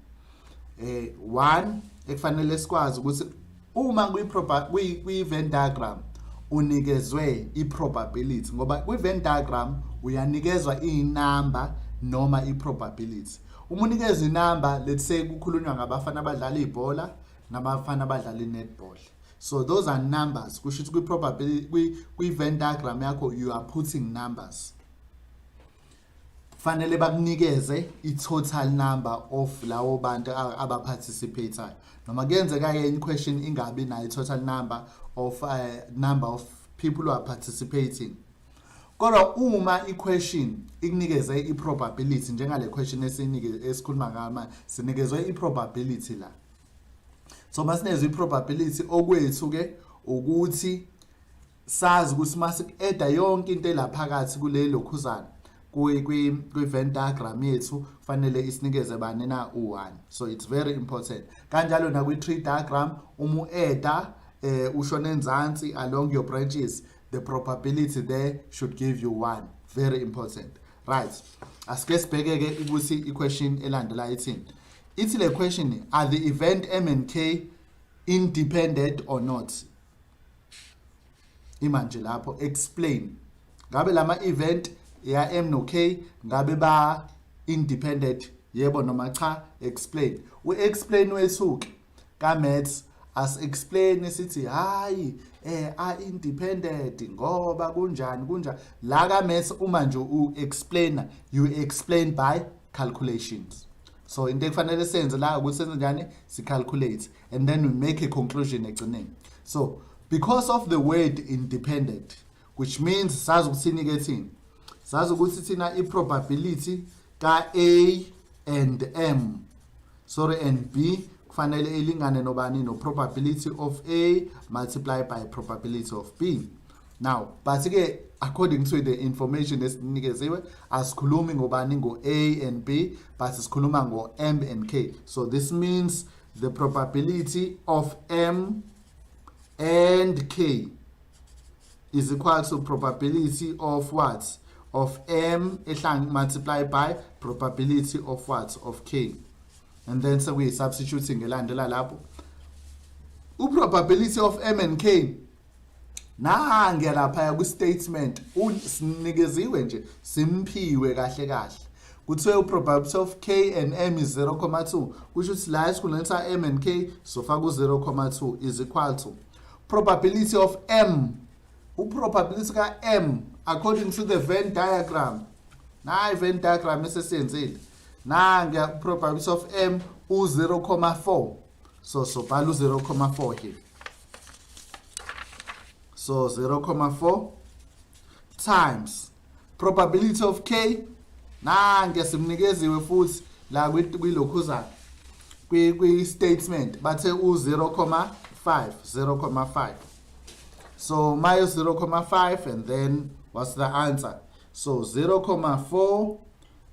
1 ekufanele sikwazi ukuthi uma kwi-Venn diagram unikezwe i-probability ngoba kwi-Venn diagram uyanikezwa i-number noma i-probability. Uma unikezwe i-number, let's say kukhulunywa ngabafana abadlala ibhola nabafana abadlala i-netball. So those are numbers. Kusho ukuthi kwi-probability kwi-Venn diagram yakho you are putting numbers. Fanele bakunikeze i-total number of lawo bantu abaparticipate. Noma kuyenzeka ke in question ingabi nayo total number of people who are participating. Kodwa uma i-question ikunikeze i-probability njengale question esikhuluma ngama sinikezwe i-probability la. So masinezwe i-probability okwethu ke ukuthi sazi ukuthi masiku-eda yonke into elaphakathi kule lokhuzana kwi-Venn diagram yethu fanele isinikeze bani na u1. So it's very important. Kanjalo na kwi-tree diagram uma u-eda ushona enzansi along your branches, the probability there should give you 1. Very important. Right. Asike sibheke ke ukuthi i-question elandela ithini. Ithi le question, are the event M and K independent or not? Imanje lapho explain. Ngabe lama event ya M no K ngabe ba independent yebo noma cha? Explain. We explain wethu ka maths as explain sithi hayi are independent ngoba kunjani la ka maths uma nje u explainer you explain by calculations. So into ekufanele senze la ukuthi senze njani si calculate and then we make a conclusion ekugcineni. So because of the word independent, which means sazi ukuthini ke thina sazi ukuthi thina i-probability ka A and M and B kufanele ilingane nobani no probability of A multiplied by probability of B. Now but ke according to the information esinikeziwe asikhulumi ngobani ngo A and B but sikhuluma ngo M and K. So this means the probability of M and K is equal to probability of what? Of M multiplied by probability of what? Of K. And then so we substituting elandela lapho. Probability of M and K na ngiyalapha ku statement unikeziwe nje simphiwe kahle kahle kuthiwe probability of K and M is 0.2 kusho ukuthi la esikhulunisa M and K so faka u0.2 is equal to probability of M. Probability ka M according to the Venn diagram. Na Venn diagram esesenzile na ngiya probability of M u0.4 so bhala u0.4 here. So 0.4 times probability of K na ngesimnikeziwe futhi la kwilokhuzana kwi statement bathe u0.5 0.5. So minus 0.5, and then what's the answer? So 0.4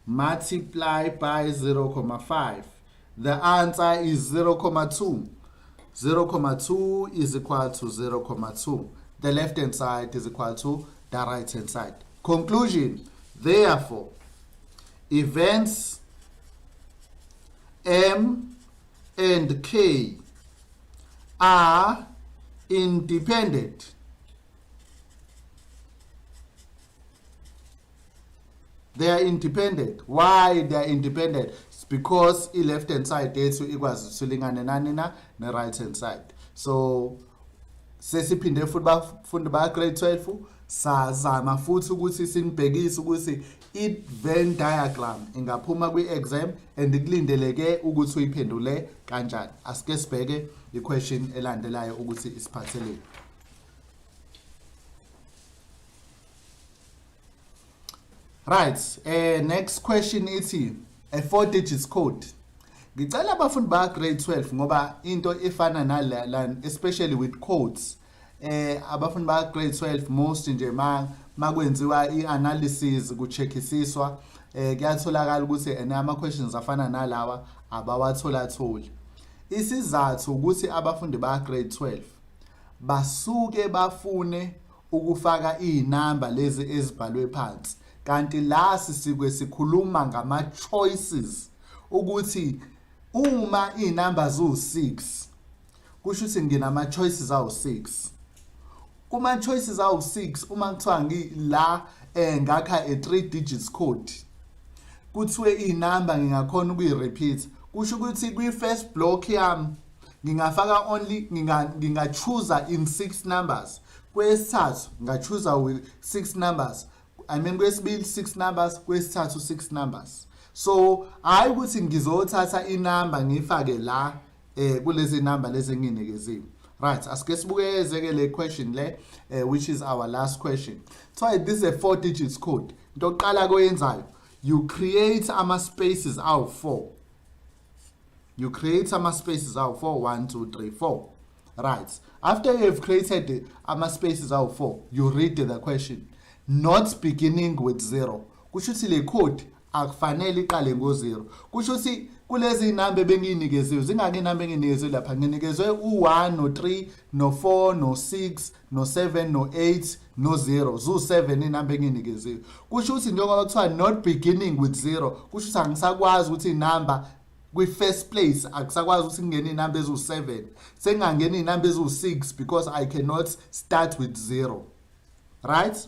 multiplied by 0.5. The answer is 0.2. 0.2 is equal to 0.2. The left hand side is equal to the right hand side. Conclusion, therefore, events M and K are independent. They are independent. Why they are independent? It's because the left hand side is equals to the right hand side. So sesiphinde futhi bafundi ba grade 12 sazama futhi ukuthi sinibhekise ukuthi i-Venn diagram ingaphuma kwi-exam and kulindeleke ukuthi uyiphendule kanjani. Asike sibheke i-question elandelayo ukuthi isiphatheleni. Right, next question ithi a 4 digits code. Ngicela abafundi ba grade 12 ngoba into efana nala especially with codes abafundi ba grade 12 most nje makwenziwa i-analysis kucheckisiswa kuyatholakala ukuthi ama questions afana nalawa abawathola. Isizathu ukuthi abafundi ba grade 12 basuke bafune ukufaka inamba lezi ezibhalwe phansi, kanti la sisike sikhuluma ngama choices ukuthi uma inamba zu6 kusho ukuthi nginama choices awu6. Kuma choices awu6 uma kuthiwa ngila ngakha a 3 digits code kuthiwe inamba ngingakhona ukuyirepeat, kusho ukuthi kwi first block yami ngingafaka only ngingachoose in 6 numbers, kwesithathu ngachoose with 6 numbers, I mean kwesibili 6 numbers, kwesithathu 6 numbers. So hayi ukuthi ngizothatha inamba ngifake la kulezi number lezi nginikeziwe. Right, asike sibukeze ke le question le which is our last question. So this is a 4 digits code. Into oqala koyenzayo, you create ama spaces awu 4. You create ama spaces awu 4, 1 2 3 4. Right, after you have created ama spaces awu 4, you read the question, not beginning with 0. Kusho ukuthi le code akufanele iqale ngo0. Kusho ukuthi kulezi inamba bengiyinikeziwe zingaki inamba enginikezwe lapha, nginikezwe u1 no3 no4 no6 no7 no8 no0, zu7 inamba enginikezwe. Kusho ukuthi njengoba kuthiwa not beginning with 0, kusho ukuthi angisakwazi ukuthi inamba kwi first place akusakwazi ukuthi ngene inamba ezu7, sengangena inamba ezu6 because I cannot start with 0. Right,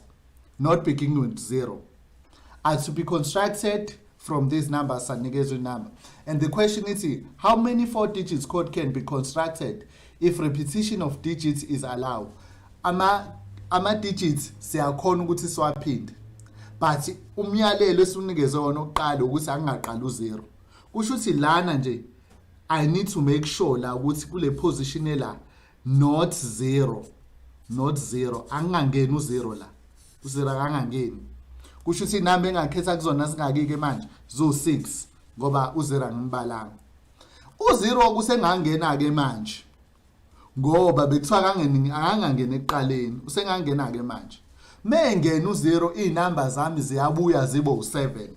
not beginning with 0 are to be constructed from these numbers and negative number. And the question is, how many 4 digits code can be constructed if repetition of digits is allowed? Ama digits siyakhona ukuthi siwaphinde, but umyalelo esunikezwe wona oqala ukuthi angaqala u0. Kusho ukuthi lana nje I need to make sure la ukuthi kule position la not 0, angangeni u0 la, u0 angangeni. Kusho ukuthi inamba engakhetha kuzona singakike manje zu6 ngoba u0 angimbalanga. U0 kusengangena ke manje ngoba bekuthiwa angangena ekuqaleni, usengangena ke manje. Mengena u0 inamba zami ziyabuya zibo u7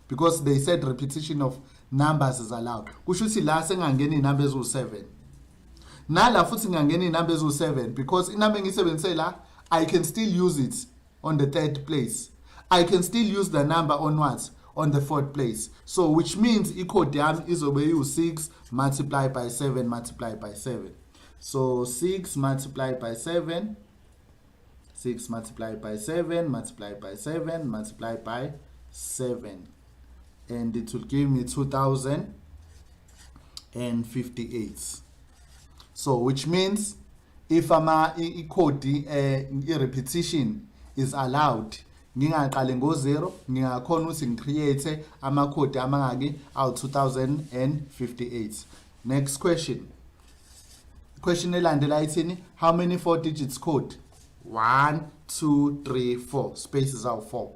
because they said repetition of numbers is allowed. Kusho ukuthi la sengangena inamba ezu7. Nala futhi ngangena inamba ezu7 because inamba engisebenzise la I can still use it on the 3rd place. I can still use the number on what? On the 4th place. So which means i-code yami izobe u6 multiplied by 7 multiplied by 7. So 6 multiplied by 7, 6 multiplied by 7 multiplied by 7 multiplied by 7. And it will give me 2058. So which means if i-code repetition is allowed, ngingaqale ngo0 ngingakhona ukuthi ngicreate amakhodi amangaki awu 2058. Next question. Question elandela ithini? How many 4 digits code? 1 2 3 4. Spaces awu 4.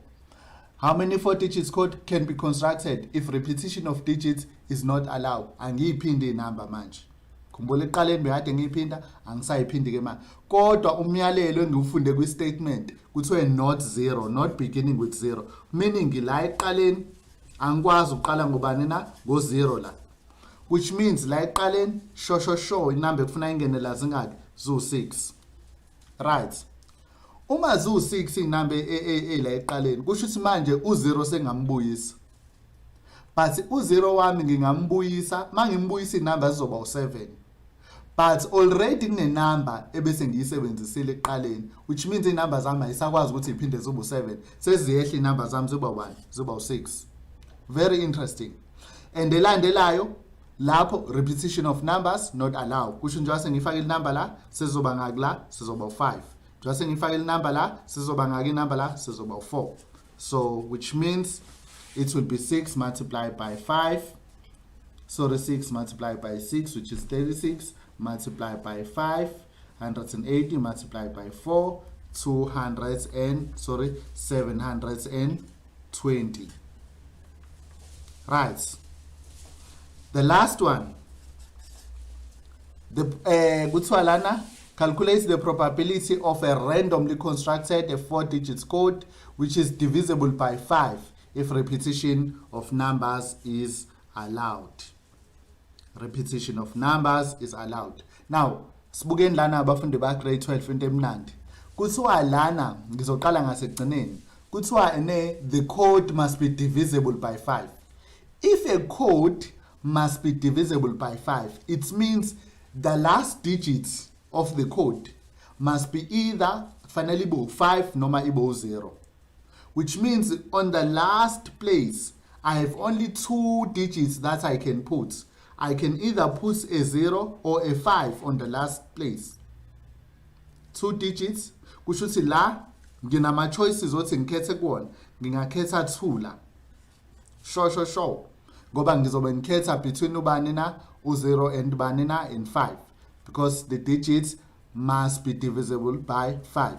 How many 4 digits code can be constructed if repetition of digits is not allowed? Angiyiphinde inamba manje. Khumbula eqaleni bekade ngiyiphinda angisayiphindi ke manje. Kodwa umyalelo engiwufunde kwi statement kuthiwe not 0, not beginning with 0. Meaning la eqaleni angikwazi uqala ngobani na go 0 la. Which means la eqaleni sho inamba ekufuna ingene la zingaki zu 6. Right. Uma zu 6 inamba la eqaleni kusho ukuthi manje u0 sengambuyisa. But u0 wami ngingambuyisa, mangimbuyisa inamba zizoba u7. But already kunenamba ebese ngiyisebenzisile eqaleni, which means inamba zami ayisakwazi ukuthi iphinde zibe u7. Seziyehla inamba zami ziba 1, ziba u6. Very interesting. And elandelayo lapho repetition of numbers not allowed. Kusho njengoba sengifaka inamba la sezoba ngaki la sezoba u5. Njengoba sengifaka inamba la sezoba ngaki inamba la sezoba u4. So which means it will be 6 multiplied by 5. Sorry, 6 multiplied by 6, which is 36, multiplied by 5, 180 multiplied by 4, 720. Right. The last one. The calculates the probability of a randomly constructed 4-digit code which is divisible by 5 if repetition of numbers is allowed. Repetition of numbers is allowed. Now, sibukeni lana abafundi ba grade 12 into emnandi. Kuthiwa lana ngizoqala ngasekugcineni. Kuthiwa the code must be divisible by 5. If a code must be divisible by 5, it means the last digits of the code must be either finally 5 noma 0. Which means on the last place, I have only 2 digits that I can put. I can either put a 0 or a 5 on the last place. 2 digits. Kusho ukuthi la nginama choices othi ngikhethe kuwona. Ngingakhetha 2 la. Sure. Ngoba ngizobe ngikhetha between ubani na u0 and bani na and 5 because the digits must be divisible by 5.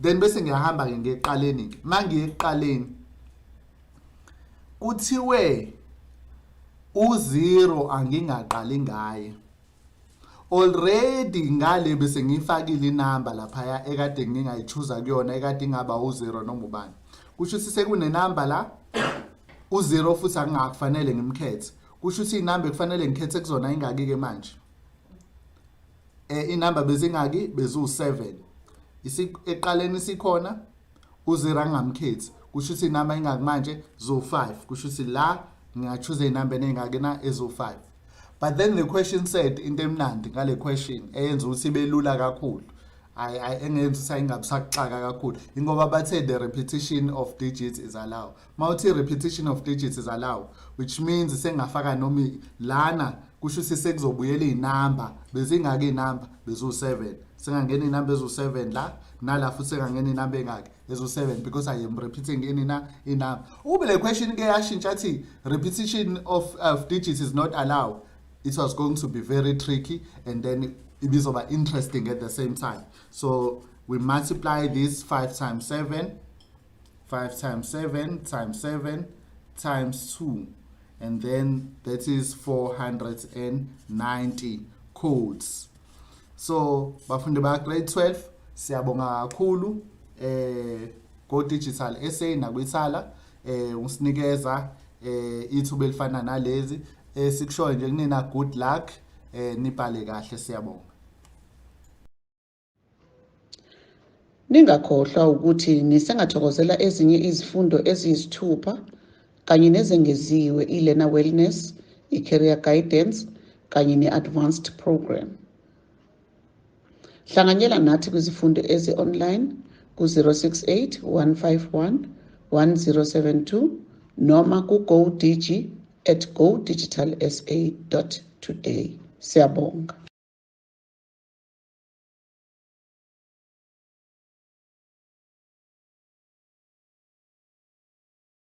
Then bese ngiyahamba ke ngeqaleni ke. Mangiyeqaleni kuthiwe u0 angingaqali ngaye. Already ngale bese ngifakile inamba lapha ekade ngingayichoose kuyona ekade ingaba u0 noma ubani. Kusho ukuthi sekune number la u0 futhi angakufanele ngimkhethe. Kusho ukuthi inamba ekufanele ngikhethe kuzona ingaki ke manje. Inamba bezingaki bezu7. Eqaleni sikhona u0 angamkhethi. Kusho ukuthi inamba ingaki manje zo5. Kusho ukuthi la ngingachoose inamba engaki na ezo5. But then the question said into emnandi ngale question eyenza ukuthi belula kakhulu. Engenza ukuthi ayingabusaxaka kakhulu. Ingoba bathe the repetition of digits is allowed. Mawuthi repetition of digits is allowed, which means sengafaka noma lana kusho ukuthi sekuzobuyela inamba bezingaki inamba bezu7. Sengangena inamba ezu7 la nala futhi sengangena inamba engaki ezu7 because I am repeating inamba. Ube le question ke yashintsha athi repetition of digits is not allowed. It was going to be very tricky and then it is over interesting at the same time. So we multiply this 5 times 7 times 7 times 2, and then that is 490 codes. So bafundi ba grade 12 siyabonga kakhulu Go Digital SA na Ithala usinikeza ithuba elifana nalezi sikushoyo nje kunina good luck nibhale kahle siyabonga. Ningakhohlwa ukuthi nisengathokozela ezinye izifundo eziyisithupha kanye nezengeziwe i-learner wellness, i-career guidance kanye ne-advanced program. Hlanganyela nathi kwizifundo ezi-online ku-068 151 1072 noma ku-GoDigi@godigitalsa.today. Siyabonga.